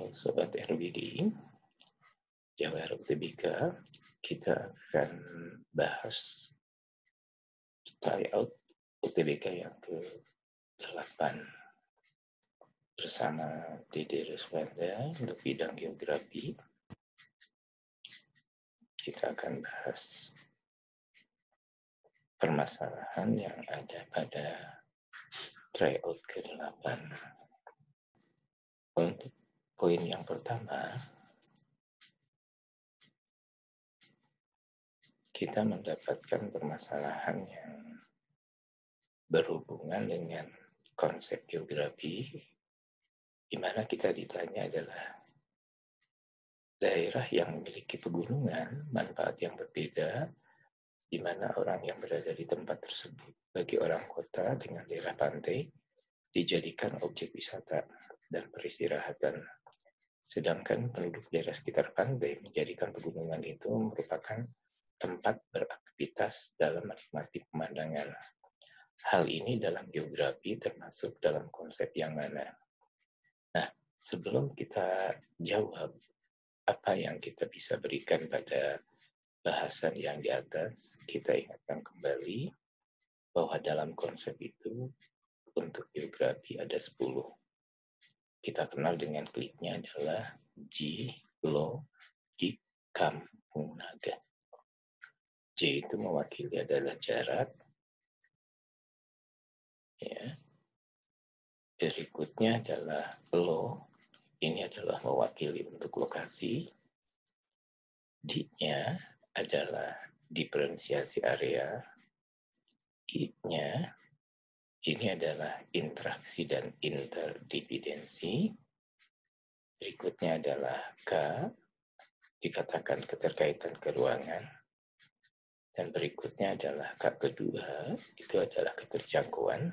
Halo Sobat RWD, Jawa Utbk, kita akan bahas tryout UTBK yang ke-8 bersama Dede Ruswanda untuk bidang geografi. Kita akan bahas permasalahan yang ada pada tryout ke-8. Untuk poin yang pertama, kita mendapatkan permasalahan yang berhubungan dengan konsep geografi, di mana kita ditanya adalah daerah yang memiliki pegunungan, manfaat yang berbeda, di mana orang yang berada di tempat tersebut bagi orang kota dengan daerah pantai dijadikan objek wisata dan peristirahatan. Sedangkan penduduk daerah sekitar pantai menjadikan pegunungan itu merupakan tempat beraktivitas dalam menikmati pemandangan. Hal ini dalam geografi termasuk dalam konsep yang mana? Nah, sebelum kita jawab apa yang kita bisa berikan pada bahasan yang di atas, kita ingatkan kembali bahwa dalam konsep itu untuk geografi ada 10. Kita kenal dengan kliknya adalah J, Lo, Dik, Kampung Naga. J itu mewakili adalah jarak. Ya. Berikutnya adalah Lo, ini adalah mewakili untuk lokasi. D-nya adalah diferensiasi area. I-nya ini adalah interaksi dan interdependensi. Berikutnya adalah K, dikatakan keterkaitan keruangan. Dan berikutnya adalah K kedua, itu adalah keterjangkauan.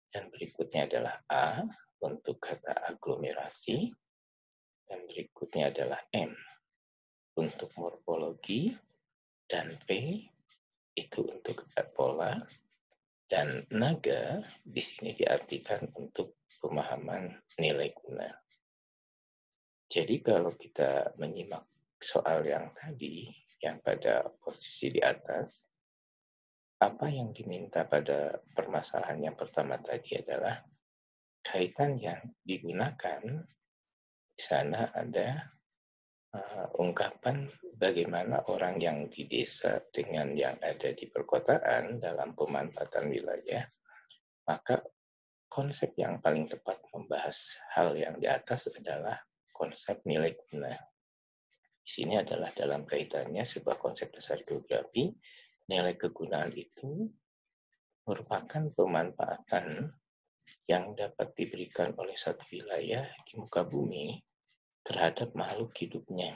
Dan berikutnya adalah A, untuk kata aglomerasi. Dan berikutnya adalah M, untuk morfologi. Dan P, itu untuk pola. Dan naga di sini diartikan untuk pemahaman nilai guna. Jadi kalau kita menyimak soal yang tadi, yang pada posisi di atas, apa yang diminta pada permasalahan yang pertama tadi adalah kaitan yang digunakan. Di sana ada ungkapan bagaimana orang yang di desa dengan yang ada di perkotaan dalam pemanfaatan wilayah, maka konsep yang paling tepat membahas hal yang di atas adalah konsep nilai guna. Di sini adalah dalam kaitannya sebuah konsep dasar geografi, nilai kegunaan itu merupakan pemanfaatan yang dapat diberikan oleh satu wilayah di muka bumi terhadap makhluk hidupnya.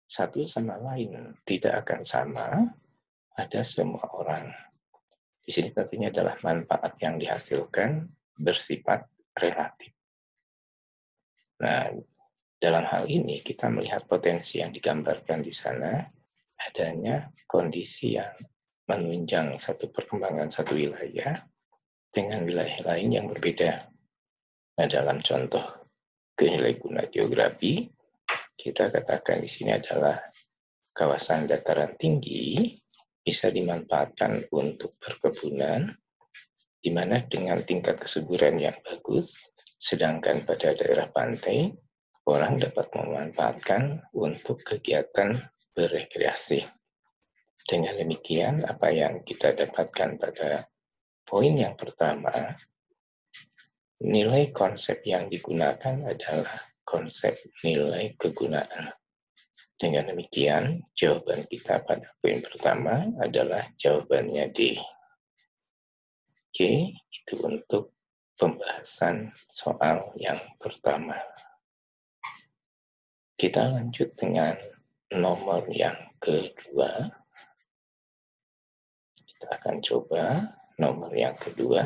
Satu sama lain tidak akan sama pada semua orang. Di sini tentunya adalah manfaat yang dihasilkan bersifat relatif. Nah, dalam hal ini kita melihat potensi yang digambarkan di sana adanya kondisi yang menunjang satu perkembangan satu wilayah dengan wilayah lain yang berbeda. Nah, dalam contoh nilai guna geografi, kita katakan di sini adalah kawasan dataran tinggi bisa dimanfaatkan untuk perkebunan, di mana dengan tingkat kesuburan yang bagus, sedangkan pada daerah pantai, orang dapat memanfaatkan untuk kegiatan berekreasi. Dengan demikian, apa yang kita dapatkan pada poin yang pertama, nilai konsep yang digunakan adalah konsep nilai kegunaan. Dengan demikian, jawaban kita pada poin pertama adalah jawabannya D. Oke, itu untuk pembahasan soal yang pertama. Kita lanjut dengan nomor yang kedua. Kita akan coba nomor yang kedua.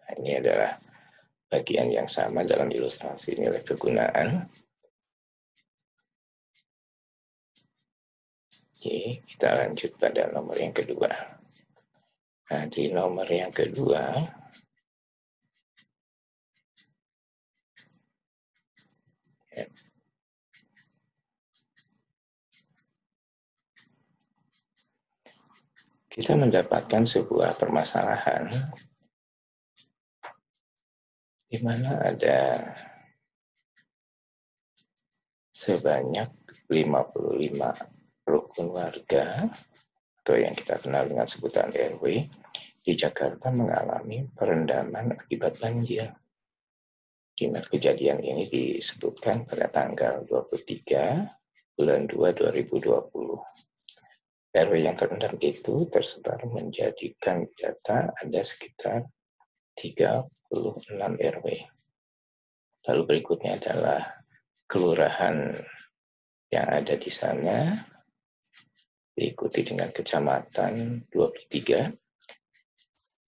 Nah, ini adalah bagian yang sama dalam ilustrasi nilai kegunaan. Oke, kita lanjut pada nomor yang kedua. Nah, di nomor yang kedua, kita mendapatkan sebuah permasalahan di mana ada sebanyak 55 rukun warga atau yang kita kenal dengan sebutan RW di Jakarta mengalami perendaman akibat banjir. Di mana kejadian ini disebutkan pada tanggal 23 bulan 2 2020. RW yang terendam itu tersebar menjadikan data ada sekitar 36 RW. Lalu berikutnya adalah kelurahan yang ada di sana, diikuti dengan kecamatan 23.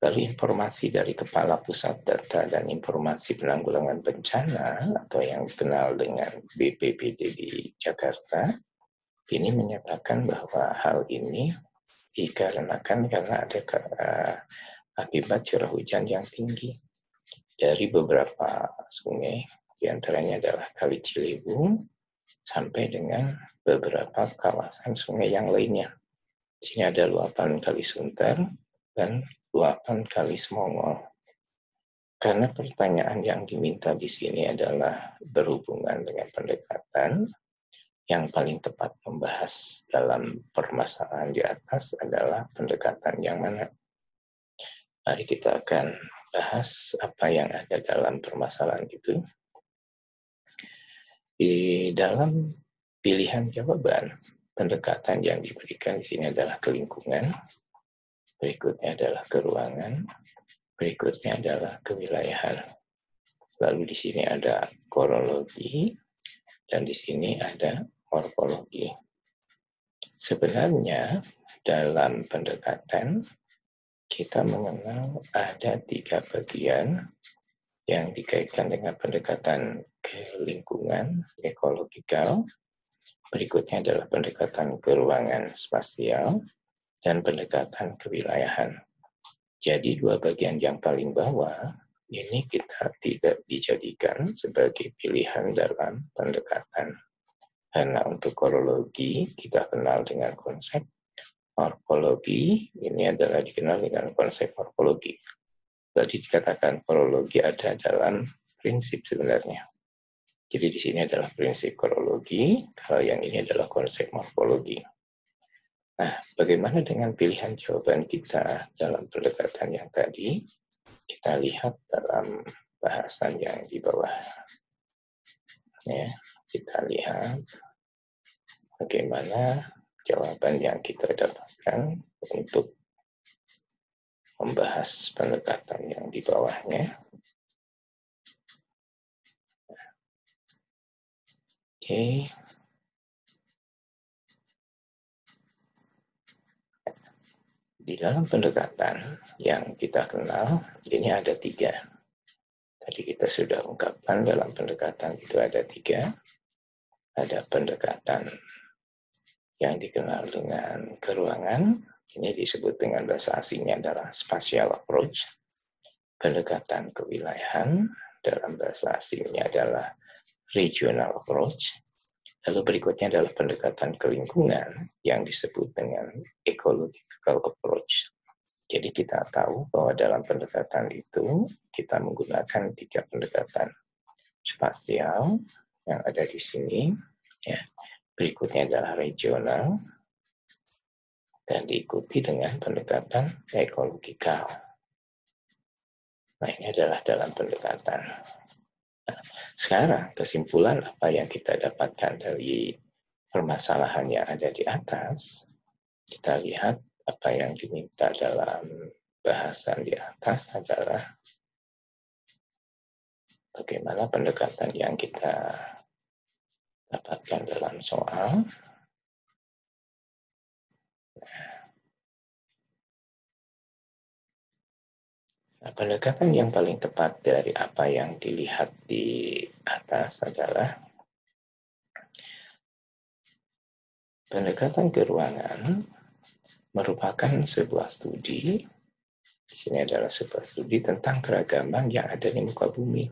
Lalu informasi dari Kepala Pusat Data dan Informasi Penanggulangan Bencana atau yang dikenal dengan BPBD di Jakarta, ini menyatakan bahwa hal ini dikarenakan karena ada akibat curah hujan yang tinggi dari beberapa sungai, diantaranya adalah Kali Ciliwung, sampai dengan beberapa kawasan sungai yang lainnya. Di sini ada luapan Kali Sunter dan luapan Kali Semongol. Karena pertanyaan yang diminta di sini adalah berhubungan dengan pendekatan, yang paling tepat membahas dalam permasalahan di atas adalah pendekatan yang mana. Mari kita akan bahas apa yang ada dalam permasalahan itu. Di dalam pilihan jawaban, pendekatan yang diberikan di sini adalah ke lingkungan, berikutnya adalah ke ruangan, berikutnya adalah kewilayahan. Lalu di sini ada kronologi, dan di sini ada morfologi. Sebenarnya dalam pendekatan, kita mengenal ada 3 bagian yang dikaitkan dengan pendekatan ke lingkungan, ekologikal, berikutnya adalah pendekatan ke ruangan spasial, dan pendekatan kewilayahan. Jadi 2 bagian yang paling bawah, ini kita tidak dijadikan sebagai pilihan dalam pendekatan. Karena untuk kronologi, kita kenal dengan konsep morfologi, ini adalah dikenal dengan konsep morfologi. Tadi dikatakan kronologi ada dalam prinsip sebenarnya. Jadi di sini adalah prinsip kronologi, kalau yang ini adalah konsep morfologi. Nah, bagaimana dengan pilihan jawaban kita dalam pendekatan yang tadi? Kita lihat dalam bahasan yang di bawah. Ya, kita lihat bagaimana jawaban yang kita dapatkan untuk membahas pendekatan yang di bawahnya. Oke. Di dalam pendekatan yang kita kenal, ini ada 3. Tadi kita sudah ungkapkan dalam pendekatan itu ada 3. Ada pendekatan yang dikenal dengan keruangan, ini disebut dengan bahasa asingnya adalah spatial approach. Pendekatan kewilayahan, dalam bahasa asingnya adalah regional approach. Lalu berikutnya adalah pendekatan ke lingkungan yang disebut dengan ecological approach. Jadi kita tahu bahwa dalam pendekatan itu kita menggunakan 3 pendekatan. Spasial yang ada di sini, ya. Berikutnya adalah regional, dan diikuti dengan pendekatan ekologikal. Nah, ini adalah dalam pendekatan. Nah, sekarang kesimpulan apa yang kita dapatkan dari permasalahan yang ada di atas, kita lihat apa yang diminta dalam bahasan di atas adalah bagaimana pendekatan yang kita dapatkan dalam soal. Nah, pendekatan yang paling tepat dari apa yang dilihat di atas adalah pendekatan ke ruangan merupakan sebuah studi. Di sini adalah sebuah studi tentang keragaman yang ada di muka bumi.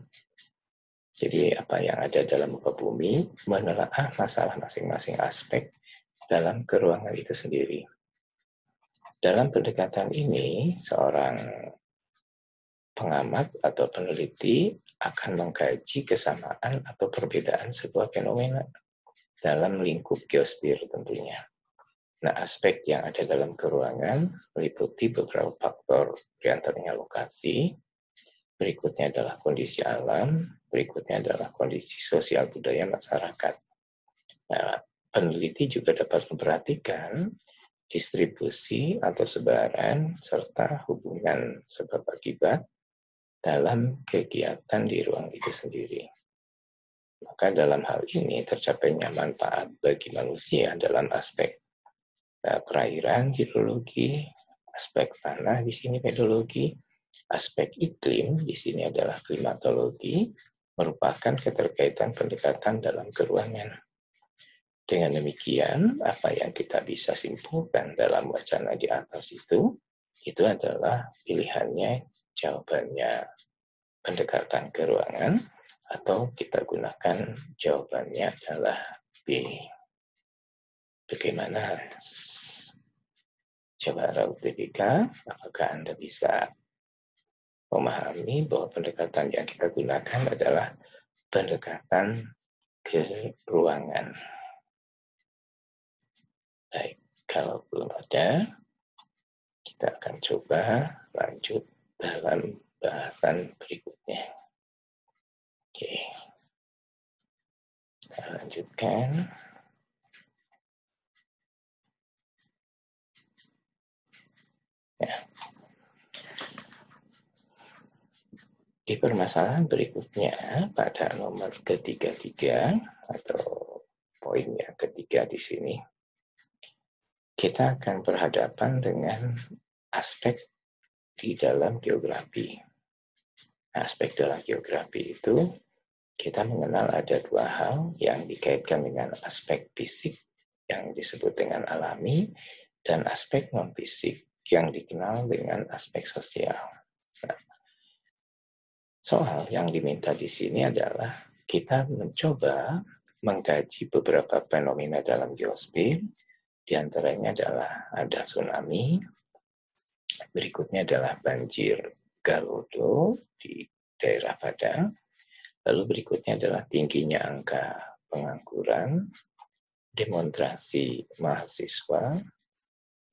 Jadi apa yang ada dalam muka bumi menelaah masalah masing-masing aspek dalam keruangan itu sendiri. Dalam pendekatan ini, seorang pengamat atau peneliti akan mengkaji kesamaan atau perbedaan sebuah fenomena dalam lingkup geosfer tentunya. Nah, aspek yang ada dalam keruangan meliputi beberapa faktor, di antaranya lokasi, berikutnya adalah kondisi alam, berikutnya adalah kondisi sosial budaya masyarakat. Nah, peneliti juga dapat memperhatikan distribusi atau sebaran serta hubungan sebab akibat dalam kegiatan di ruang itu sendiri. Maka dalam hal ini tercapainya manfaat bagi manusia dalam aspek perairan, hidrologi, aspek tanah di sini pedologi, aspek iklim di sini adalah klimatologi, merupakan keterkaitan pendekatan dalam keruangan. Dengan demikian, apa yang kita bisa simpulkan dalam wacana di atas itu adalah pilihannya, jawabannya pendekatan keruangan, atau kita gunakan jawabannya adalah B. Bagaimana? Coba Rautifika, apakah Anda bisa memahami bahwa pendekatan yang kita gunakan adalah pendekatan keruangan? Baik, kalau belum ada, kita akan coba lanjut dalam bahasan berikutnya. Oke, kita lanjutkan. Ya. Di permasalahan berikutnya, pada nomor ketiga atau poin yang ketiga di sini, kita akan berhadapan dengan aspek di dalam geografi. Aspek dalam geografi itu kita mengenal ada dua hal yang dikaitkan dengan aspek fisik yang disebut dengan alami dan aspek non-fisik yang dikenal dengan aspek sosial. Nah, soal yang diminta di sini adalah kita mencoba mengkaji beberapa fenomena dalam geosfer. Di antaranya adalah ada tsunami, berikutnya adalah banjir Galodo di daerah Padang, lalu berikutnya adalah tingginya angka pengangguran, demonstrasi mahasiswa,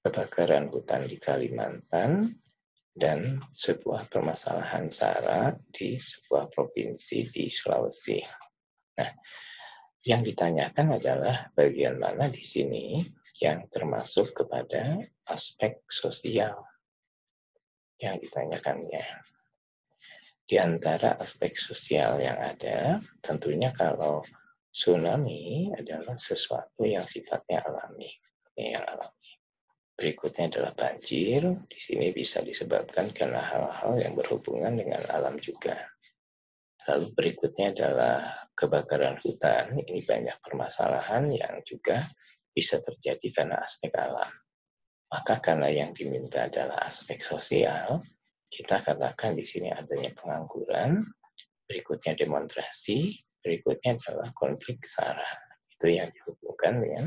kebakaran hutan di Kalimantan, dan sebuah permasalahan SARA di sebuah provinsi di Sulawesi. Nah, yang ditanyakan adalah bagian mana di sini yang termasuk kepada aspek sosial yang ditanyakannya. Di antara aspek sosial yang ada, tentunya kalau tsunami adalah sesuatu yang sifatnya alami. Yang alami. Berikutnya adalah banjir. Di sini bisa disebabkan karena hal-hal yang berhubungan dengan alam juga. Lalu berikutnya adalah kebakaran hutan. Ini banyak permasalahan yang juga bisa terjadi karena aspek alam. Maka karena yang diminta adalah aspek sosial, kita katakan di sini adanya pengangguran, berikutnya demonstrasi, berikutnya adalah konflik SARA. Itu yang dihubungkan dengan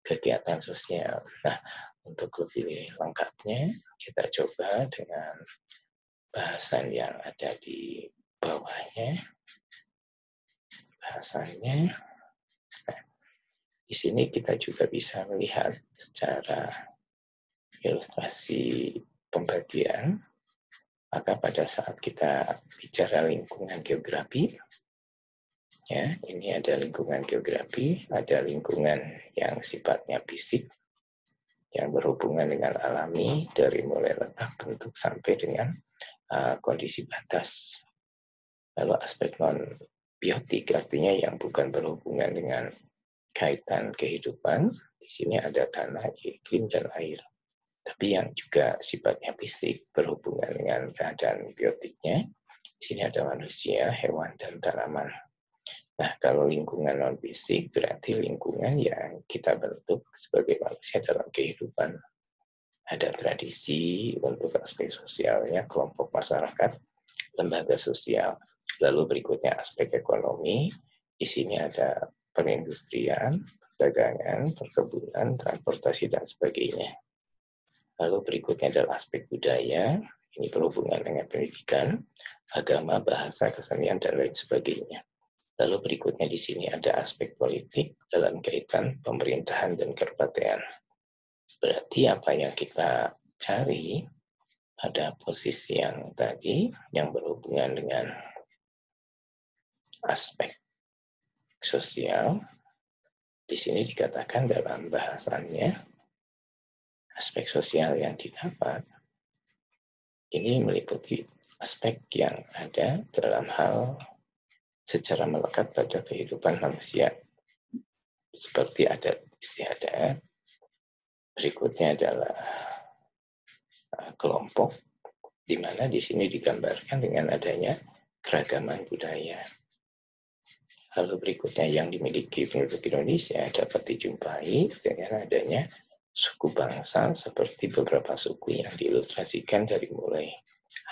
kegiatan sosial. Nah, untuk lebih lengkapnya, kita coba dengan bahasan yang ada di bawahnya. Bahasannya, nah, di sini kita juga bisa melihat secara ilustrasi pembagian. Maka pada saat kita bicara lingkungan geografi, ya, ini ada lingkungan geografi, ada lingkungan yang sifatnya fisik, yang berhubungan dengan alami, dari mulai letak, bentuk, sampai dengan kondisi batas. Lalu aspek non-biotik, artinya yang bukan berhubungan dengan kaitan kehidupan, di sini ada tanah, iklim, dan air. Tapi yang juga sifatnya fisik, berhubungan dengan keadaan biotiknya, di sini ada manusia, hewan, dan tanaman. Nah, kalau lingkungan non-fisik berarti lingkungan yang kita bentuk sebagai manusia dalam kehidupan. Ada tradisi untuk aspek sosialnya, kelompok masyarakat, lembaga sosial. Lalu berikutnya aspek ekonomi. Di sini ada perindustrian, perdagangan, perkebunan, transportasi, dan sebagainya. Lalu berikutnya adalah aspek budaya, ini berhubungan dengan pendidikan, agama, bahasa, kesenian, dan lain sebagainya. Lalu berikutnya di sini ada aspek politik dalam kaitan pemerintahan dan kepartean. Berarti apa yang kita cari pada posisi yang tadi yang berhubungan dengan aspek sosial, di sini dikatakan dalam bahasannya aspek sosial yang didapat ini meliputi aspek yang ada dalam hal secara melekat pada kehidupan manusia, seperti adat istiadat. Berikutnya adalah kelompok, di mana di sini digambarkan dengan adanya keragaman budaya. Lalu berikutnya yang dimiliki penduduk Indonesia dapat dijumpai dengan adanya suku bangsa seperti beberapa suku yang diilustrasikan dari mulai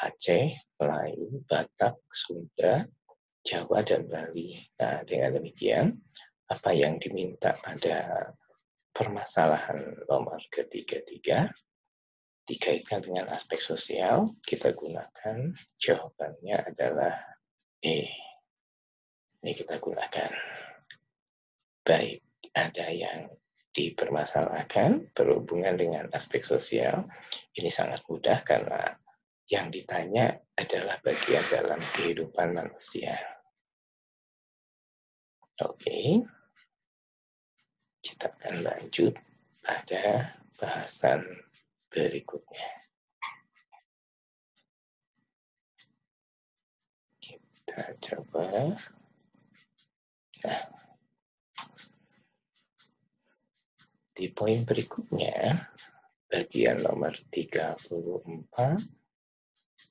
Aceh, Melayu, Batak, Sunda, Jawa, dan Bali. Nah, dengan demikian, apa yang diminta pada permasalahan nomor ketiga dikaitkan dengan aspek sosial, kita gunakan jawabannya adalah E. Ini kita gunakan. Baik, ada yang dipermasalahkan berhubungan dengan aspek sosial. Ini sangat mudah karena yang ditanya adalah bagian dalam kehidupan manusia. Oke, kita akan lanjut pada bahasan berikutnya. Kita coba. Nah, di poin berikutnya, bagian nomor 34,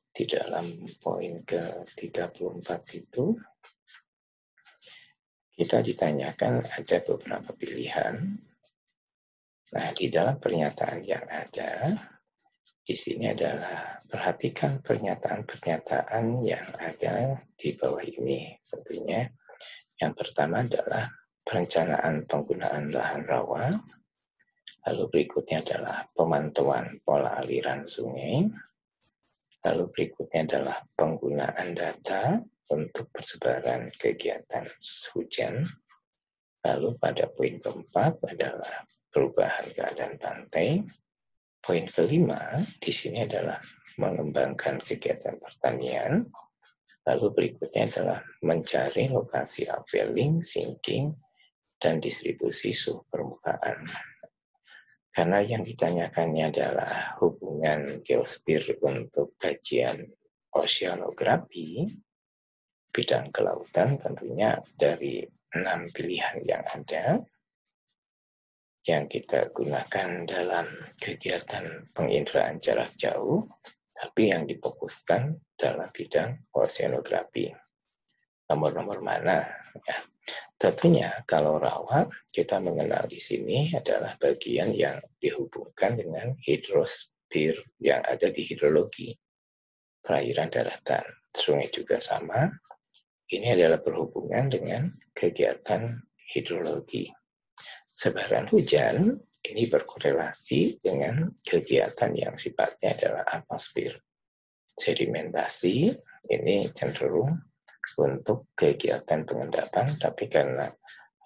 di dalam poin ke-34 itu, kita ditanyakan ada beberapa pilihan. Nah, di dalam pernyataan yang ada, di sini adalah perhatikan pernyataan-pernyataan yang ada di bawah ini. Tentunya yang pertama adalah perencanaan penggunaan lahan rawa. Lalu berikutnya adalah pemantauan pola aliran sungai. Lalu berikutnya adalah penggunaan data untuk persebaran kegiatan hujan. Lalu pada poin keempat adalah perubahan keadaan pantai. Poin kelima di sini adalah mengembangkan kegiatan pertanian. Lalu berikutnya adalah mencari lokasi upwelling, sinking, dan distribusi suhu permukaan. Karena yang ditanyakannya adalah hubungan geosfer untuk kajian oceanografi, bidang kelautan, tentunya dari 6 pilihan yang ada, yang kita gunakan dalam kegiatan penginderaan jarak jauh, tapi yang difokuskan dalam bidang oceanografi. Nomor-nomor mana? Ya. Tentunya kalau rawa, kita mengenal di sini adalah bagian yang dihubungkan dengan hidrosfer yang ada di hidrologi, perairan daratan. Sungai juga sama, ini adalah berhubungan dengan kegiatan hidrologi. Sebaran hujan ini berkorelasi dengan kegiatan yang sifatnya adalah atmosfer. Sedimentasi ini cenderung untuk kegiatan pengendapan, tapi karena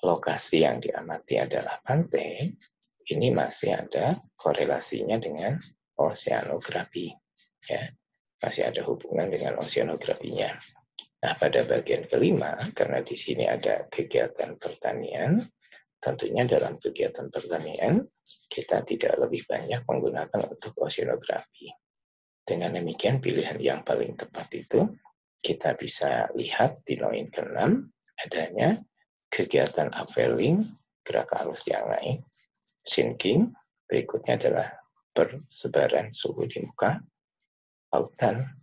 lokasi yang diamati adalah pantai, ini masih ada korelasinya dengan oceanografi. Ya, masih ada hubungan dengan oceanografinya. Nah, pada bagian kelima, karena di sini ada kegiatan pertanian, tentunya dalam kegiatan pertanian, kita tidak lebih banyak menggunakan untuk oceanografi. Dengan demikian, pilihan yang paling tepat itu, kita bisa lihat di poin ke-6, adanya kegiatan upwelling, gerak arus yang naik, sinking, berikutnya adalah persebaran suhu di muka lautan.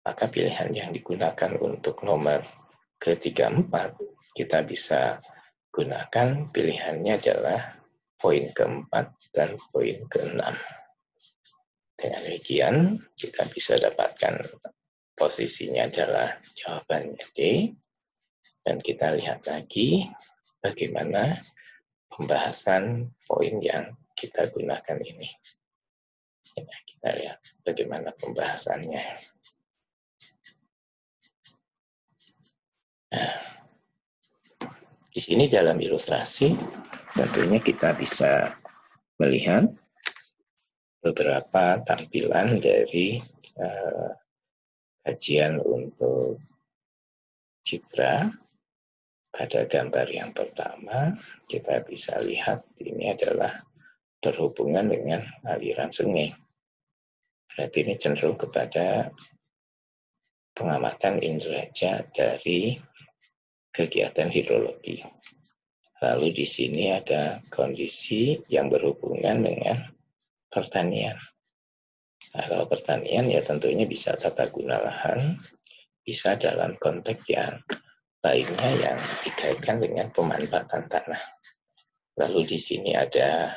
Maka pilihan yang digunakan untuk nomor ke-34, kita bisa gunakan pilihannya adalah poin ke-4 dan poin ke-6. Dengan demikian, kita bisa dapatkan posisinya adalah jawabannya D. Dan kita lihat lagi bagaimana pembahasan poin yang kita gunakan ini. Nah, ya, bagaimana pembahasannya? Nah, di sini dalam ilustrasi tentunya kita bisa melihat beberapa tampilan dari kajian untuk citra. Pada gambar yang pertama, kita bisa lihat ini adalah berhubungan dengan aliran sungai. Berarti ini cenderung kepada pengamatan inderaja dari kegiatan hidrologi. Lalu di sini ada kondisi yang berhubungan dengan pertanian. Nah, kalau pertanian ya tentunya bisa tata guna lahan, bisa dalam konteks yang lainnya yang dikaitkan dengan pemanfaatan tanah. Lalu di sini ada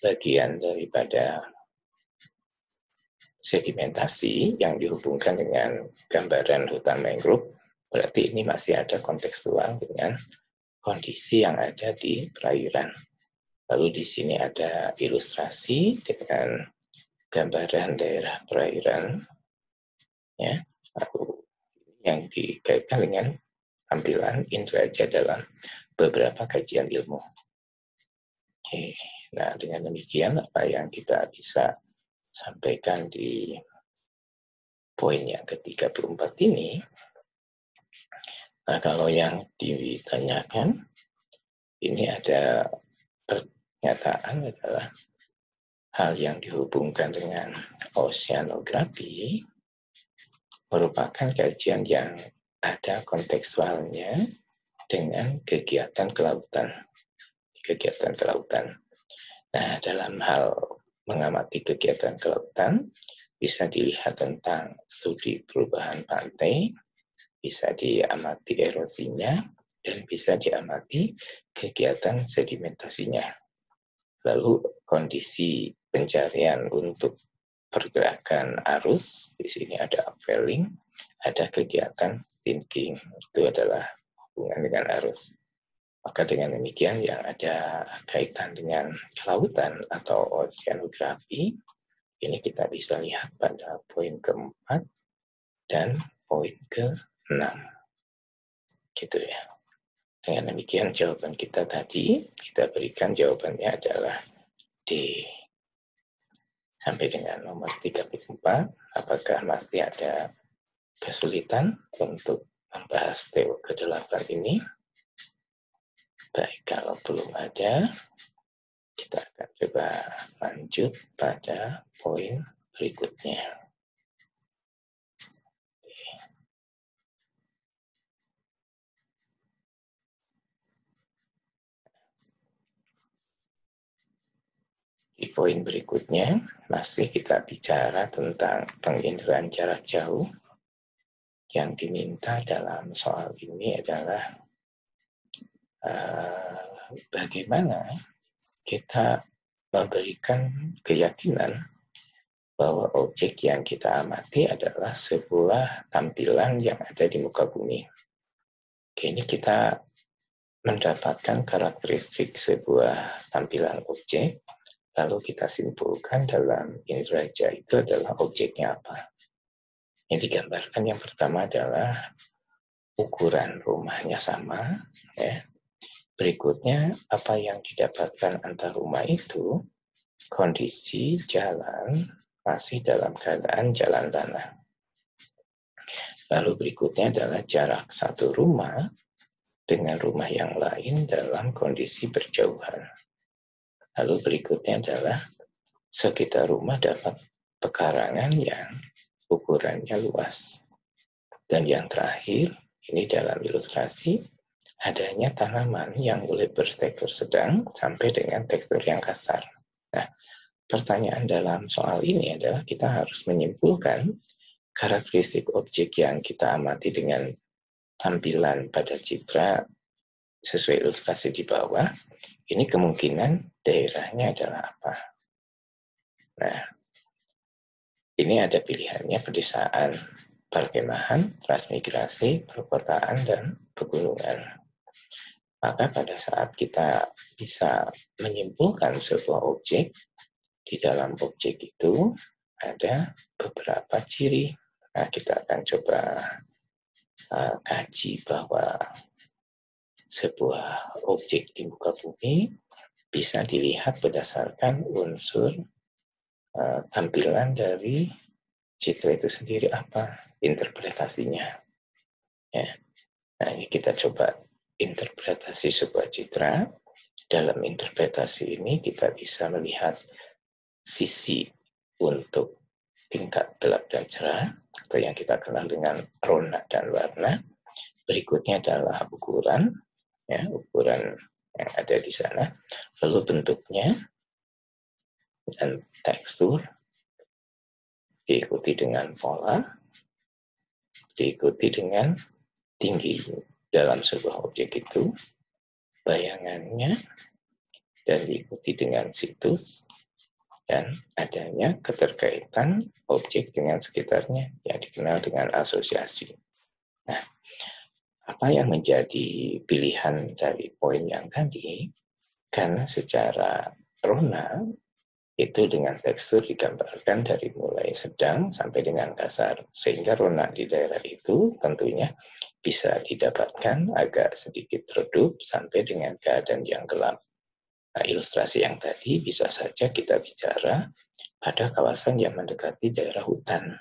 bagian daripada sedimentasi yang dihubungkan dengan gambaran hutan mangrove. Berarti ini masih ada kontekstual dengan kondisi yang ada di perairan. Lalu di sini ada ilustrasi dengan gambaran daerah perairan, ya. Lalu yang dikaitkan dengan tampilan inderaja dalam beberapa kajian ilmu. Oke, nah dengan demikian apa yang kita bisa sampaikan di poin yang ke-34 ini. Nah, kalau yang ditanyakan, ini ada pernyataan adalah hal yang dihubungkan dengan oceanografi merupakan kajian yang ada kontekstualnya dengan kegiatan kelautan. Nah, dalam hal mengamati kegiatan kelautan, bisa dilihat tentang studi perubahan pantai, bisa diamati erosinya, dan bisa diamati kegiatan sedimentasinya. Lalu kondisi pencarian untuk pergerakan arus, di sini ada upwelling, ada kegiatan sinking, itu adalah hubungan dengan arus. Maka dengan demikian yang ada kaitan dengan kelautan atau oceanografi, ini kita bisa lihat pada poin ke-4 dan poin ke-6. Gitu ya. Dengan demikian jawaban kita tadi, kita berikan jawabannya adalah D. Sampai dengan nomor 34, apakah masih ada kesulitan untuk membahas TO ke-8 ini? Baik, kalau belum ada, kita akan coba lanjut pada poin berikutnya. Di poin berikutnya, masih kita bicara tentang penginderaan jarak jauh. Yang diminta dalam soal ini adalah bagaimana kita memberikan keyakinan bahwa objek yang kita amati adalah sebuah tampilan yang ada di muka bumi. Ini kita mendapatkan karakteristik sebuah tampilan objek, lalu kita simpulkan dalam inderaja itu adalah objeknya apa. Yang digambarkan yang pertama adalah ukuran rumahnya sama, ya. Berikutnya, apa yang didapatkan antar rumah itu, kondisi jalan masih dalam keadaan jalan tanah. Lalu berikutnya adalah jarak satu rumah dengan rumah yang lain dalam kondisi berjauhan. Lalu berikutnya adalah sekitar rumah dapat pekarangan yang ukurannya luas. Dan yang terakhir, ini dalam ilustrasi, adanya tanaman yang boleh bertekstur sedang sampai dengan tekstur yang kasar. Nah, pertanyaan dalam soal ini adalah kita harus menyimpulkan karakteristik objek yang kita amati dengan tampilan pada citra sesuai ilustrasi di bawah. Ini kemungkinan daerahnya adalah apa? Nah, ini ada pilihannya pedesaan, perkemahan, transmigrasi, perkotaan, dan pegunungan. Maka pada saat kita bisa menyimpulkan sebuah objek, di dalam objek itu ada beberapa ciri. Nah, kita akan coba kaji bahwa sebuah objek di muka bumi bisa dilihat berdasarkan unsur tampilan dari citra itu sendiri, apa interpretasinya. Ya. Nah, ini kita coba interpretasi sebuah citra. Dalam interpretasi ini kita bisa melihat sisi untuk tingkat gelap dan cerah, atau yang kita kenal dengan rona dan warna. Berikutnya adalah ukuran, ya, ukuran yang ada di sana, lalu bentuknya dan tekstur, diikuti dengan pola, diikuti dengan tinggi dalam sebuah objek itu, bayangannya, dan diikuti dengan situs, dan adanya keterkaitan objek dengan sekitarnya yang dikenal dengan asosiasi. Nah, apa yang menjadi pilihan dari poin yang tadi, karena secara rona itu dengan tekstur digambarkan dari mulai sedang sampai dengan kasar, sehingga rona di daerah itu tentunya bisa didapatkan agak sedikit redup sampai dengan keadaan yang gelap. Nah, ilustrasi yang tadi bisa saja kita bicara pada kawasan yang mendekati daerah hutan,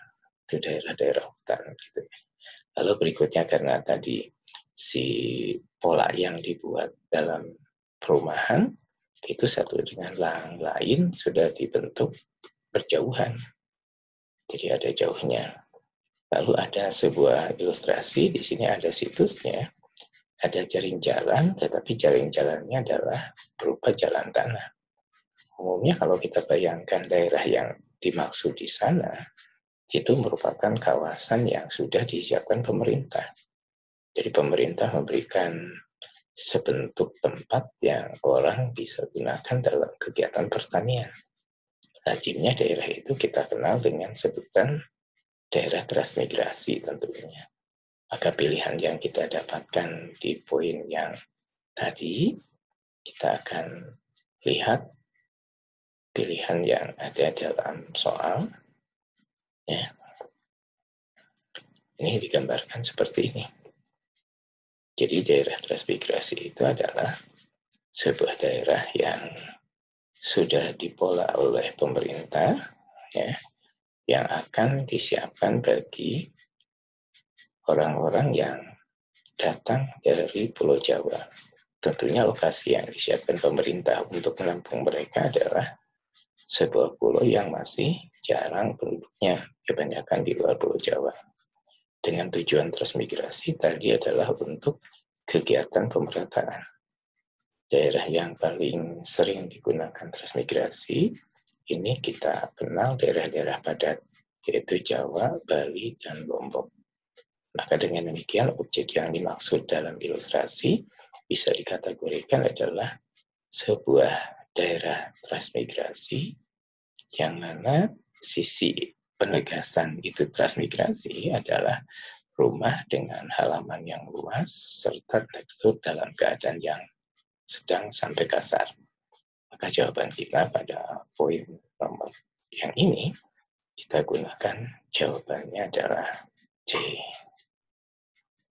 itu daerah-daerah hutan gitu. Lalu berikutnya, karena tadi si pola yang dibuat dalam perumahan itu satu dengan yang lain sudah dibentuk berjauhan, jadi ada jauhnya. Lalu ada sebuah ilustrasi, di sini ada situsnya, ada jaring jalan, tetapi jaring jalannya adalah berupa jalan tanah. Umumnya kalau kita bayangkan daerah yang dimaksud di sana, itu merupakan kawasan yang sudah disiapkan pemerintah. Jadi pemerintah memberikan sebentuk tempat yang orang bisa gunakan dalam kegiatan pertanian. Lazimnya daerah itu kita kenal dengan sebutan daerah transmigrasi tentunya. Maka pilihan yang kita dapatkan di poin yang tadi, kita akan lihat pilihan yang ada dalam soal. Ya. Ini digambarkan seperti ini. Jadi daerah transmigrasi itu adalah sebuah daerah yang sudah dipola oleh pemerintah, ya, yang akan disiapkan bagi orang-orang yang datang dari Pulau Jawa. Tentunya lokasi yang disiapkan pemerintah untuk menampung mereka adalah sebuah pulau yang masih jarang penduduknya, kebanyakan di luar Pulau Jawa. Dengan tujuan transmigrasi tadi adalah untuk kegiatan pemerataan. Daerah yang paling sering digunakan transmigrasi, ini kita kenal daerah-daerah padat, yaitu Jawa, Bali, dan Lombok. Maka dengan demikian, objek yang dimaksud dalam ilustrasi bisa dikategorikan adalah sebuah daerah transmigrasi yang mana sisi penegasan itu transmigrasi adalah rumah dengan halaman yang luas serta tekstur dalam keadaan yang sedang sampai kasar. Maka jawaban kita pada poin nomor yang ini, kita gunakan jawabannya adalah C.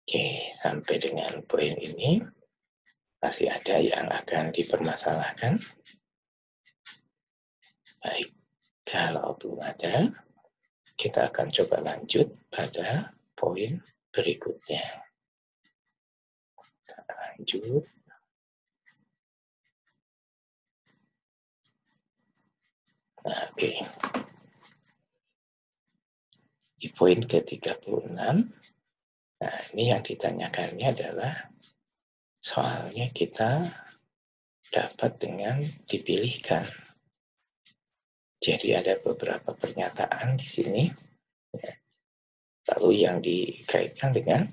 Oke, sampai dengan poin ini, masih ada yang akan dipermasalahkan? Baik, kalau belum ada, kita akan coba lanjut pada poin berikutnya. Kita lanjut. Nah, oke. Di poin ke-36, nah ini yang ditanyakannya adalah soalnya kita dapat dengan dipilihkan. Jadi ada beberapa pernyataan di sini. Lalu yang dikaitkan dengan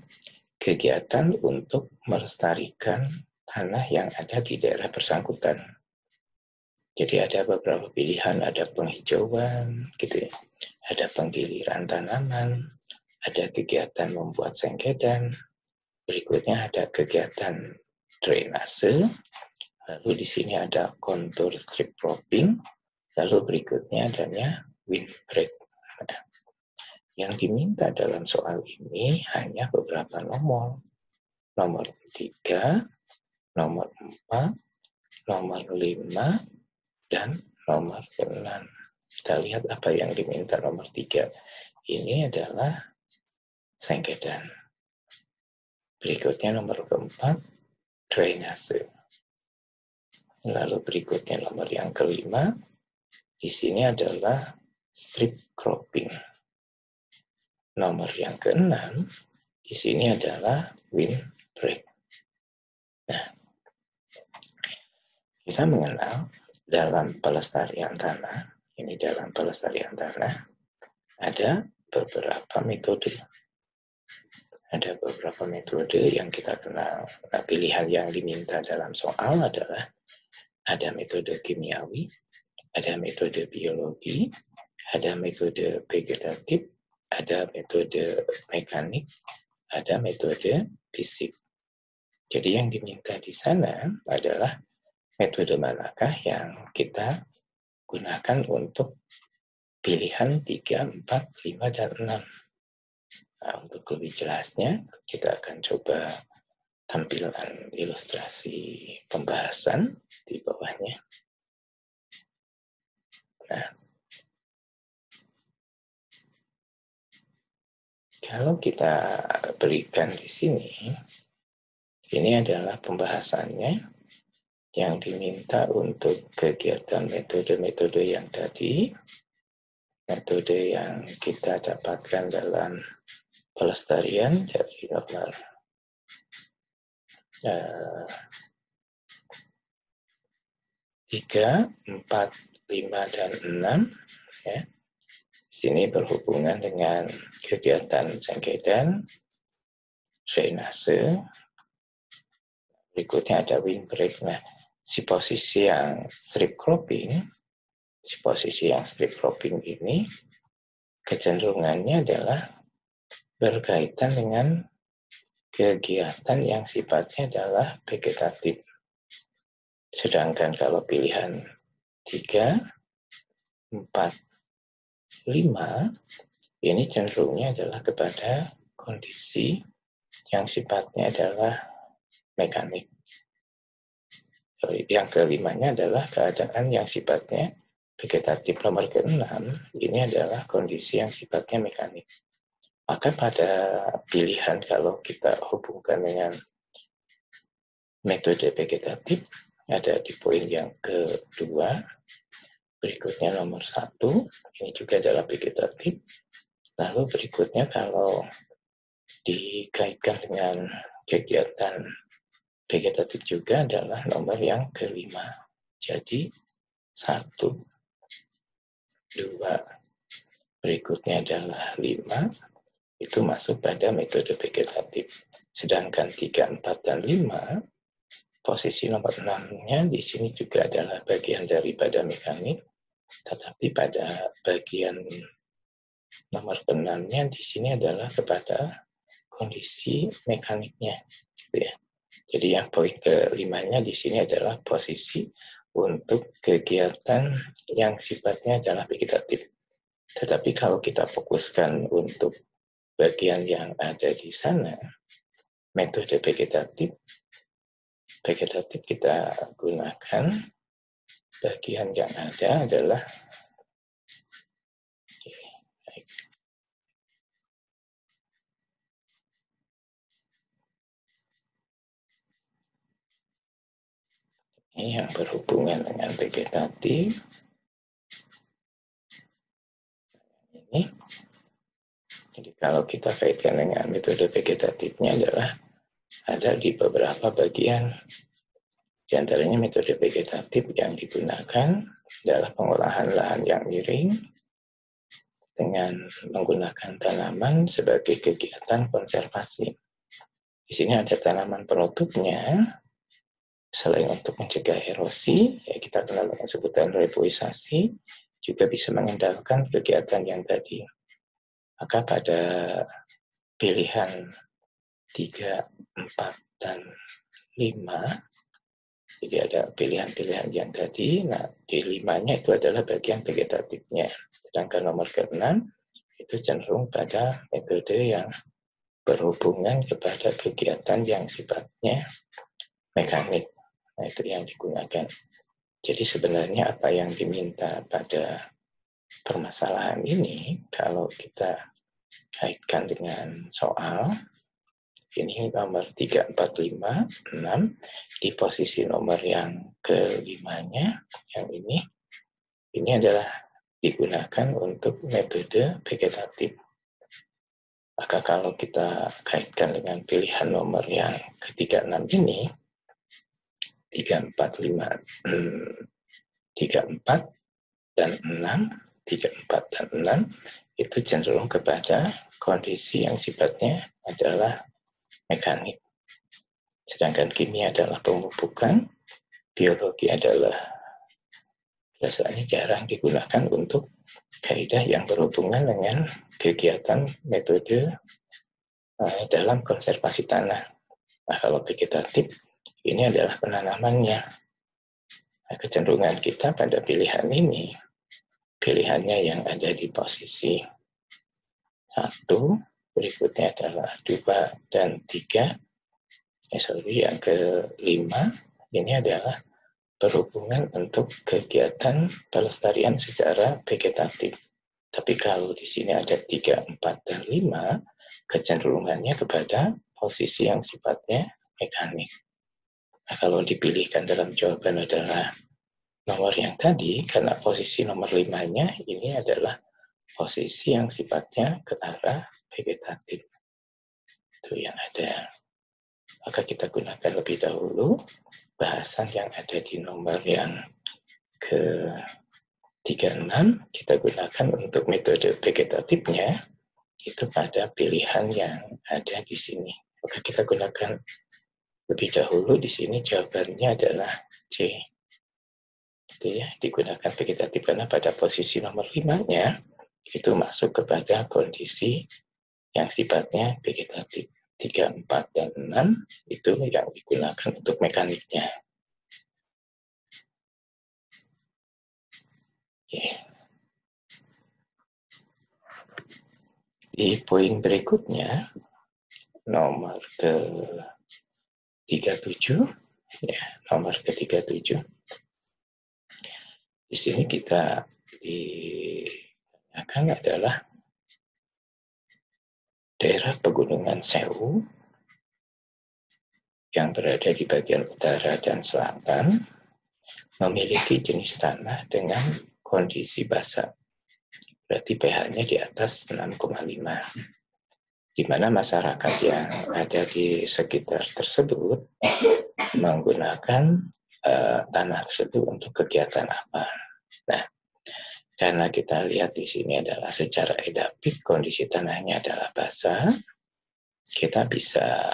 kegiatan untuk melestarikan tanah yang ada di daerah bersangkutan. Jadi ada beberapa pilihan, ada penghijauan, gitu ya. Ada penggiliran tanaman, ada kegiatan membuat sengkedan, berikutnya ada kegiatan drainase, lalu di sini ada kontur strip propping, lalu berikutnya adanya windbreak. Yang diminta dalam soal ini hanya beberapa nomor. Nomor 3, nomor 4, nomor 5, dan nomor 6. Kita lihat apa yang diminta nomor 3. Ini adalah sengketan. Berikutnya nomor 4, drainase. Lalu berikutnya nomor yang kelima, di sini adalah strip cropping. Nomor yang keenam, di sini adalah windbreak. Nah, kita mengenal dalam pelestarian tanah, ini dalam pelestarian tanah, ada beberapa metode. Ada beberapa metode yang kita kenal. Nah, pilihan yang diminta dalam soal adalah ada metode kimiawi, ada metode biologi, ada metode vegetatif, ada metode mekanik, ada metode fisik. Jadi yang diminta di sana adalah metode manakah yang kita gunakan untuk pilihan 3, 4, 5, dan 6. Nah, untuk lebih jelasnya, kita akan coba tampilan ilustrasi pembahasan di bawahnya. Nah, kalau kita berikan di sini, ini adalah pembahasannya yang diminta untuk kegiatan metode-metode yang tadi, metode yang kita dapatkan dalam pelestarian dari nomor 3, 4, 5, dan 6. Ya. Sini berhubungan dengan kegiatan sengketan, drainase. Berikutnya ada windbreak. Nah, si posisi yang strip cropping ini kecenderungannya adalah berkaitan dengan kegiatan yang sifatnya adalah vegetatif. Sedangkan kalau pilihan 3, 4, 5, ini cenderungnya adalah kepada kondisi yang sifatnya adalah mekanik. Yang kelimanya adalah keadaan yang sifatnya vegetatif. Nomor ke-6, ini adalah kondisi yang sifatnya mekanik. Maka pada pilihan kalau kita hubungkan dengan metode vegetatif, ada di poin yang kedua. Berikutnya nomor 1, ini juga adalah vegetatif. Lalu berikutnya kalau dikaitkan dengan kegiatan vegetatif juga adalah nomor yang kelima. Jadi 1, 2, berikutnya adalah 5, itu masuk pada metode vegetatif. Sedangkan 3, 4, dan 5, posisi nomor 6-nya di sini juga adalah bagian daripada mekanik, tetapi pada bagian nomor 6-nya di sini adalah kepada kondisi mekaniknya. Gitu ya. Jadi yang poin ke-5-nya di sini adalah posisi untuk kegiatan yang sifatnya adalah vegetatif. Tetapi kalau kita fokuskan untuk bagian yang ada di sana, metode vegetatif kita gunakan, bagian yang ada adalah ini yang berhubungan dengan vegetatif. Ini. Jadi kalau kita kaitkan dengan metode vegetatifnya adalah ada di beberapa bagian. Di antaranya metode vegetatif yang digunakan adalah pengolahan lahan yang miring dengan menggunakan tanaman sebagai kegiatan konservasi. Di sini ada tanaman penutupnya, selain untuk mencegah erosi, ya kita kenal dengan sebutan reboisasi, juga bisa mengendalikan kegiatan yang tadi. Maka pada pilihan 3, 4, dan 5, jadi ada pilihan-pilihan yang tadi, nah di 5-nya itu adalah bagian vegetatifnya. Sedangkan nomor ke-6, itu cenderung pada metode yang berhubungan kepada kegiatan yang sifatnya mekanik. Nah, itu yang digunakan. Jadi sebenarnya apa yang diminta pada permasalahan ini, kalau kita kaitkan dengan soal, ini nomor 3, 4, 5, 6, di posisi nomor yang kelimanya, yang ini adalah digunakan untuk metode vegetatif. Maka kalau kita kaitkan dengan pilihan nomor yang ketiga 6 ini, 3, 4, 5, 3, 4, dan 6, 3, 4, dan 6, itu cenderung kepada kondisi yang sifatnya adalah mekanik. Sedangkan kimia adalah pemupukan, biologi adalah biasanya jarang digunakan untuk kaidah yang berhubungan dengan kegiatan metode dalam konservasi tanah. Nah, kalau vegetatif, ini adalah penanamannya. Nah, kecenderungan kita pada pilihan ini, pilihannya yang ada di posisi 1, berikutnya adalah 2 dan 3, yang kelima, ini adalah berhubungan untuk kegiatan pelestarian secara vegetatif. Tapi kalau di sini ada 3, 4, dan 5, kecenderungannya kepada posisi yang sifatnya mekanik. Nah, kalau dipilihkan dalam jawaban adalah nomor yang tadi, karena posisi nomor 5-nya ini adalah posisi yang sifatnya ke arah vegetatif. Itu yang ada. Maka kita gunakan lebih dahulu bahasan yang ada di nomor yang ke-36, kita gunakan untuk metode vegetatifnya, itu pada pilihan yang ada di sini. Maka kita gunakan lebih dahulu di sini jawabannya adalah C. Itu ya, digunakan vegetatif karena pada posisi nomor 5-nya itu masuk kepada kondisi yang sifatnya vegetatif. 3, 4, dan 6 itu yang digunakan untuk mekaniknya. Oke. Di poin berikutnya, nomor ke-37, ya, nomor ke-37. Di sini kita ditanyakan adalah daerah pegunungan Sewu yang berada di bagian utara dan selatan memiliki jenis tanah dengan kondisi basah. Berarti pH-nya di atas 6,5. Di mana masyarakat yang ada di sekitar tersebut menggunakan tanah tersebut untuk kegiatan apa. Nah, karena kita lihat di sini adalah secara edapik kondisi tanahnya adalah basah, kita bisa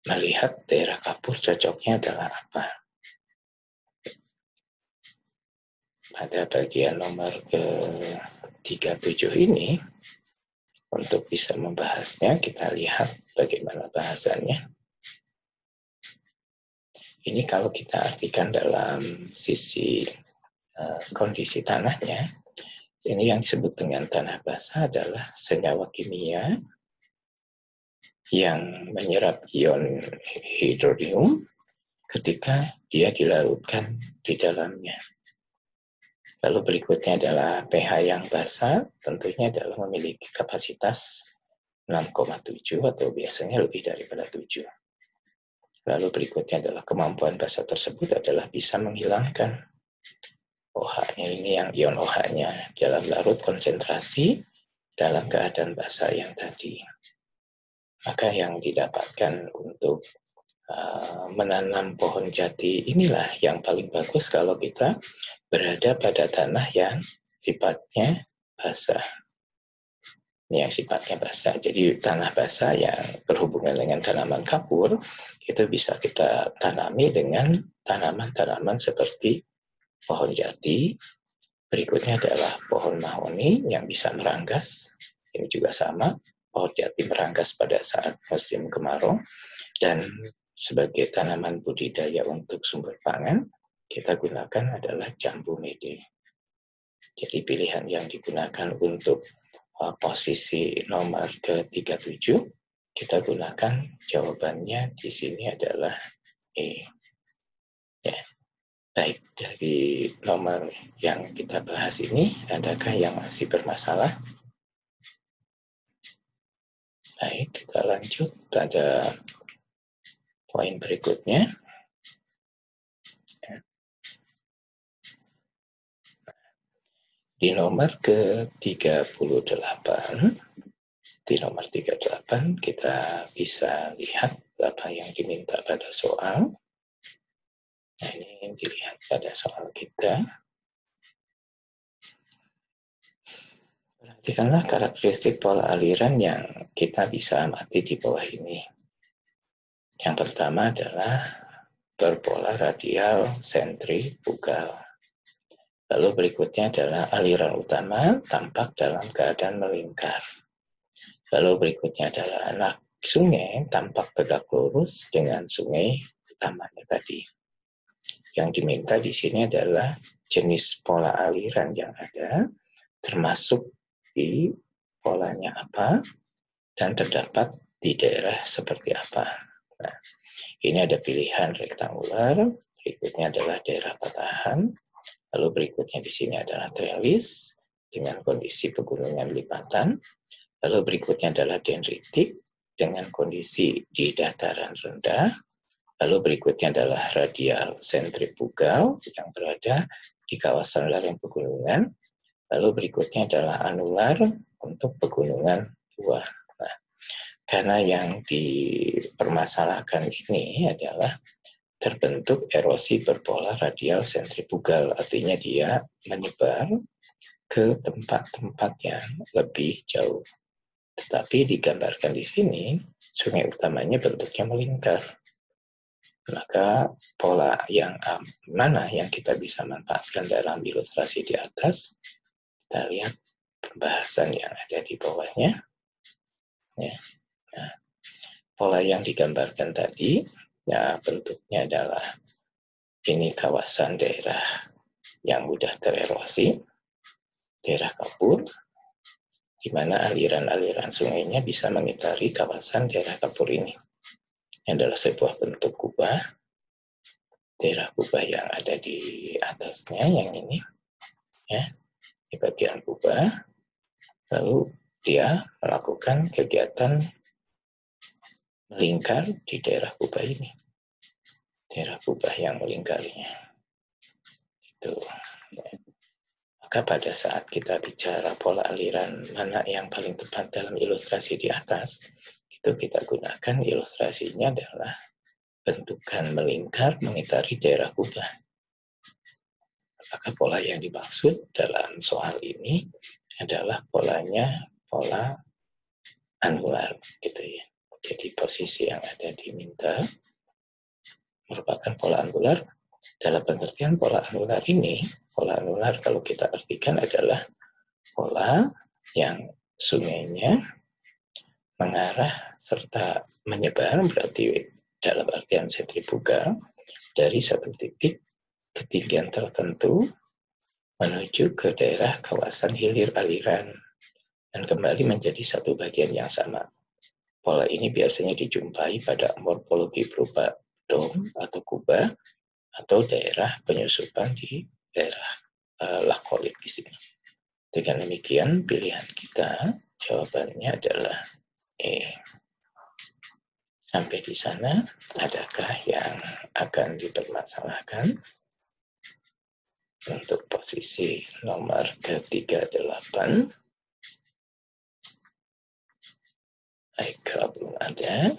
melihat daerah kapur cocoknya adalah apa. Pada bagian nomor ke-37 ini, untuk bisa membahasnya, kita lihat bagaimana bahasannya. Ini kalau kita artikan dalam sisi kondisi tanahnya, ini yang disebut dengan tanah basah adalah senyawa kimia yang menyerap ion hidronium ketika dia dilarutkan di dalamnya. Lalu berikutnya adalah pH yang basah, tentunya adalah memiliki kapasitas 6,7 atau biasanya lebih daripada 7. Lalu berikutnya adalah kemampuan basah tersebut adalah bisa menghilangkan OH-nya, ini yang ion OH-nya dalam larut konsentrasi dalam keadaan basah yang tadi. Maka yang didapatkan untuk menanam pohon jati inilah yang paling bagus kalau kita berada pada tanah yang sifatnya basah. Ini yang sifatnya basah. Jadi tanah basah yang berhubungan dengan tanaman kapur itu bisa kita tanami dengan tanaman-tanaman seperti pohon jati. Berikutnya adalah pohon mahoni yang bisa meranggas. Ini juga sama. Pohon jati meranggas pada saat musim kemarau. Dan sebagai tanaman budidaya untuk sumber pangan, kita gunakan adalah jambu mede. Jadi pilihan yang digunakan untuk posisi nomor ke-37, kita gunakan jawabannya di sini adalah E. Ya. Baik, dari nomor yang kita bahas ini, adakah yang masih bermasalah? Baik, kita lanjut pada poin berikutnya. Di nomor ke-38, kita bisa lihat apa yang diminta pada soal. Nah, ini dilihat pada soal kita. Perhatikanlah karakteristik pola aliran yang kita bisa amati di bawah ini. Yang pertama adalah berpola radial sentrifugal. Lalu berikutnya adalah aliran utama tampak dalam keadaan melingkar. Lalu berikutnya adalah anak sungai tampak tegak lurus dengan sungai utamanya tadi. Yang diminta di sini adalah jenis pola aliran yang ada, termasuk di polanya apa, dan terdapat di daerah seperti apa. Nah, ini ada pilihan rektangular, berikutnya adalah daerah patahan, lalu berikutnya di sini adalah trelis dengan kondisi pegunungan lipatan, lalu berikutnya adalah dendritik dengan kondisi di dataran rendah, lalu berikutnya adalah radial sentrifugal yang berada di kawasan lereng pegunungan, lalu berikutnya adalah anular untuk pegunungan tua. Nah, karena yang dipermasalahkan ini adalah terbentuk erosi berpola radial sentrifugal, artinya dia menyebar ke tempat-tempat yang lebih jauh. Tetapi digambarkan di sini, sungai utamanya bentuknya melingkar. Maka pola yang mana yang kita bisa manfaatkan dalam ilustrasi di atas, kita lihat pembahasan yang ada di bawahnya. Ya. Nah, pola yang digambarkan tadi, ya bentuknya adalah ini kawasan daerah yang mudah tererosi, daerah kapur, di mana aliran-aliran sungainya bisa mengitari kawasan daerah kapur ini. Ini adalah sebuah bentuk kubah, daerah kubah yang ada di atasnya, yang ini, ya, di bagian kubah. Lalu dia melakukan kegiatan melingkar di daerah kubah ini. Daerah kubah yang melingkarinya. Itu. Maka pada saat kita bicara pola aliran mana yang paling tepat dalam ilustrasi di atas, itu kita gunakan ilustrasinya adalah bentukan melingkar mengitari daerah kubah. Maka pola yang dimaksud dalam soal ini adalah polanya pola anular, gitu ya. Jadi posisi yang ada diminta merupakan pola anular. Dalam pengertian pola anular ini, pola anular kalau kita artikan adalah pola yang sungainya mengarah serta menyebar, berarti dalam artian sentrifugal, dari satu titik ketinggian tertentu menuju ke daerah kawasan hilir aliran dan kembali menjadi satu bagian yang sama. Pola ini biasanya dijumpai pada morfologi berupa dom atau kubah atau daerah penyusupan di daerah lakolit di sini. Dengan demikian pilihan kita jawabannya adalah E. Sampai di sana, adakah yang akan dipermasalahkan? Untuk posisi nomor ke-38, baik, kalau belum ada,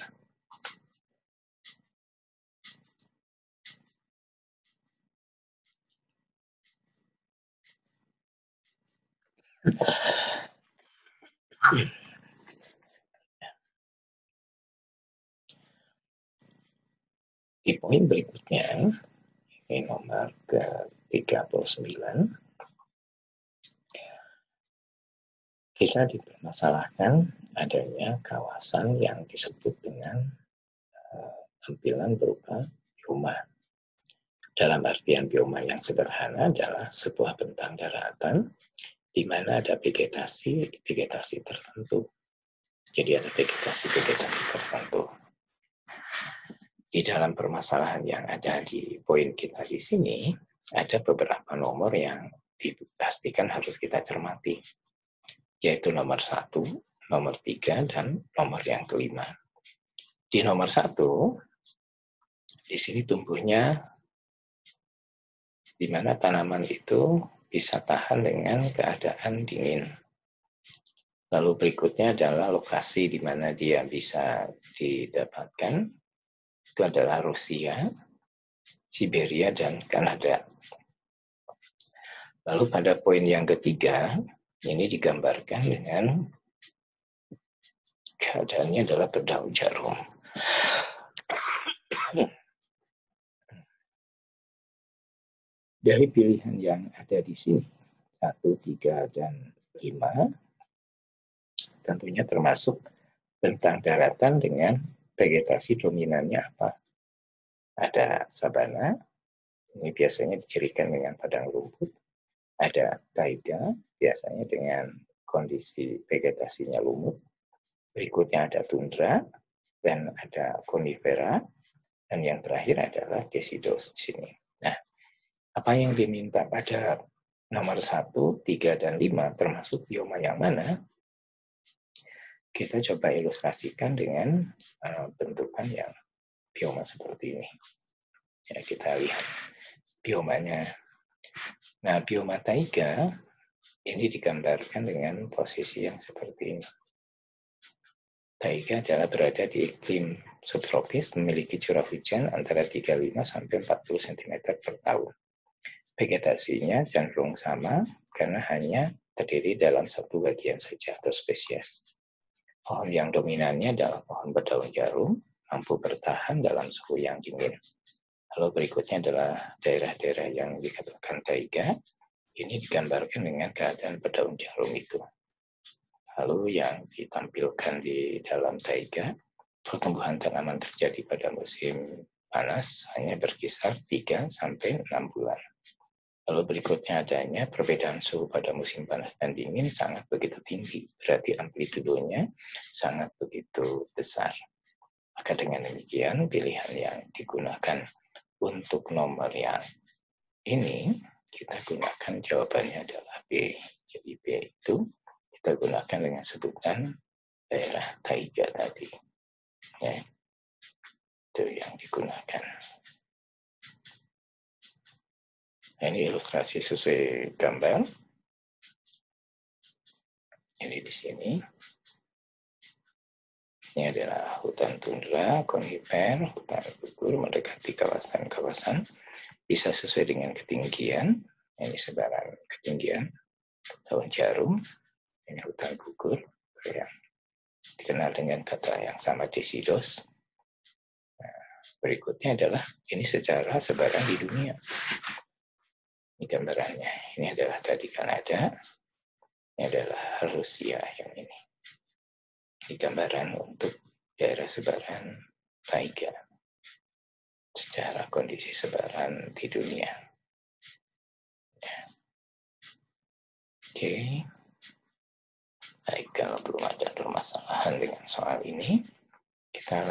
di poin berikutnya, ini nomor ke-39, kita dipermasalahkan adanya kawasan yang disebut dengan tampilan berupa bioma. Dalam artian bioma yang sederhana adalah sebuah bentang daratan di mana ada vegetasi tertentu. Jadi ada vegetasi tertentu. Di dalam permasalahan yang ada di poin kita di sini, ada beberapa nomor yang dipastikan harus kita cermati, yaitu nomor 1, nomor 3, dan nomor yang kelima. Di nomor 1, di sini tumbuhnya di mana tanaman itu bisa tahan dengan keadaan dingin. Lalu berikutnya adalah lokasi di mana dia bisa didapatkan. Itu adalah Rusia, Siberia, dan Kanada. Lalu pada poin yang ketiga, ini digambarkan dengan keadaannya adalah berdaun jarum. Dari pilihan yang ada di sini, 1, 3, dan 5, tentunya termasuk bentang daratan dengan vegetasi dominannya apa? Ada sabana, ini biasanya dicirikan dengan padang rumput. Ada taiga, biasanya dengan kondisi vegetasinya lumut. Berikutnya ada tundra, dan ada konifera, dan yang terakhir adalah deciduous di sini. Nah, apa yang diminta pada nomor 1, 3, dan 5, termasuk bioma yang mana? Kita coba ilustrasikan dengan bentukan yang bioma seperti ini. Ya, kita lihat biomanya. Nah, bioma taiga ini digambarkan dengan posisi yang seperti ini. Taiga adalah berada di iklim subtropis, memiliki curah hujan antara 35 sampai 40 cm per tahun. Vegetasinya cenderung sama karena hanya terdiri dalam satu bagian saja atau spesies. Pohon yang dominannya adalah pohon berdaun jarum, mampu bertahan dalam suhu yang dingin. Lalu berikutnya adalah daerah-daerah yang dikatakan taiga. Ini digambarkan dengan keadaan berdaun jarum itu. Lalu yang ditampilkan di dalam taiga, pertumbuhan tanaman terjadi pada musim panas hanya berkisar 3 sampai 6 bulan. Lalu berikutnya adanya perbedaan suhu pada musim panas dan dingin sangat begitu tinggi, berarti amplitudonya sangat begitu besar. Maka dengan demikian pilihan yang digunakan untuk nomor yang ini, kita gunakan jawabannya adalah B. Jadi B itu kita gunakan dengan sebutan daerah taiga tadi. Ya, itu yang digunakan. Nah, ini ilustrasi sesuai gambar. Ini di sini. Ini adalah hutan tundra, konifer, hutan gugur mendekati kawasan-kawasan. Bisa sesuai dengan ketinggian. Ini sebaran ketinggian daun jarum. Ini hutan gugur yang dikenal dengan kata yang sama deciduous. Nah, berikutnya adalah ini secara sebaran di dunia. Ini gambarannya. Ini adalah tadi Kanada. Ini adalah Rusia yang ini. Ini gambaran untuk daerah sebaran taiga secara kondisi sebaran di dunia. Oke. Baik, kalau belum ada permasalahan dengan soal ini, kita